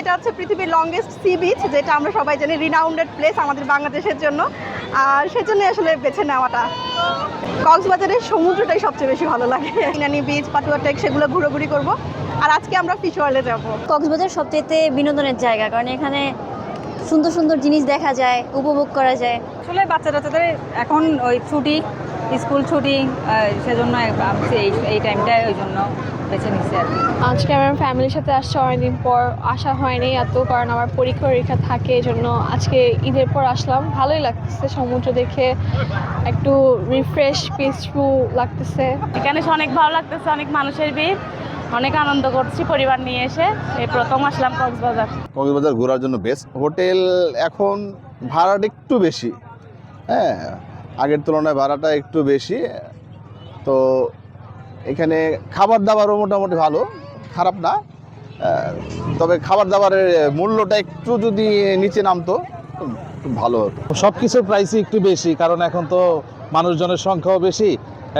এটা হচ্ছে পৃথিবীর লংগেস্ট সি বিচ, যেটা আমরা সবাই জানি রিনাউন্ডেড প্লেস আমাদের বাংলাদেশের জন্য, আর সেজন্য আসলে বেছে নেওয়াটা। কক্সবাজারের সমুদ্রটাই সবচেয়ে বেশি ভালো লাগে। ইনানি বিচ, পাটুয়া টেক, সেগুলো ঘোরাঘুরি করব। আর আজকে আমরা ফিশ ওয়ার্ল্ডে যাব। কক্সবাজার সবচেয়ে বিনোদনের জায়গা, কারণ এখানে সুন্দর সুন্দর জিনিস দেখা যায়, উপভোগ করা যায়। আসলে বাচ্চাদের এখন ওই ছুটি, স্কুল ছুটি, সেজন্য এই টাইমটা ওই জন্য বেছে নিচ্ছি আর কি। আজকে আমার ফ্যামিলির সাথে আসছে, অনেকদিন পর আসা হয়নি এত, কারণ আমার পরীক্ষা থাকে, এই জন্য আজকে ঈদের পর আসলাম। ভালোই লাগতেছে সমুদ্র দেখে, একটু রিফ্রেশ পিসফুল লাগতেছে। এখানে অনেক ভালো লাগতেছে, অনেক মানুষের ভিড়, অনেক আনন্দ করছি পরিবার নিয়ে এসে। এই প্রথম আসলাম কক্সবাজার ঘোরার জন্য বেস্ট। হোটেল এখন ভাড়াটা একটু বেশি, হ্যাঁ আগের তুলনায় ভাড়াটা একটু বেশি। তো এখানে খাবার দাবারও মোটামুটি ভালো, খারাপ না, তবে খাবার দাবারের মূল্যটা একটু যদি নিচে নামতো খুব ভালো হতো। সব কিছুর প্রাইসই একটু বেশি, কারণ এখন তো মানুষজনের সংখ্যাও বেশি,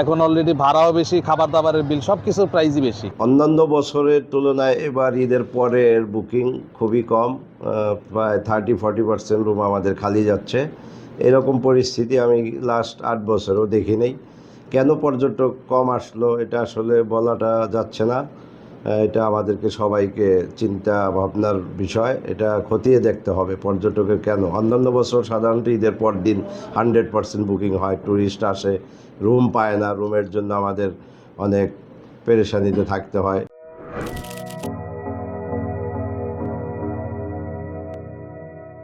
এখন অলরেডি ভাড়াও বেশি, খাবার দাবারের বিল, সব কিছুর প্রাইসই বেশি। অন্যান্য বছরের তুলনায় এবার ঈদের পরের বুকিং খুবই কম, প্রায় 30-40% রুম আমাদের খালি যাচ্ছে। এরকম পরিস্থিতি আমি লাস্ট 8 বছরও দেখি নেই। কেন পর্যটক কম আসলো এটা আসলে বলাটা যাচ্ছে না, এটা আমাদেরকে সবাইকে চিন্তা ভাবনার বিষয়, এটা খতিয়ে দেখতে হবে পর্যটকের কেন। অন্যান্য বছর সাধারণত ঈদের পর দিন 100% বুকিং হয়, ট্যুরিস্ট আসে, রুম পায় না, রুমের জন্য আমাদের অনেক পেরেশানিতে থাকতে হয়।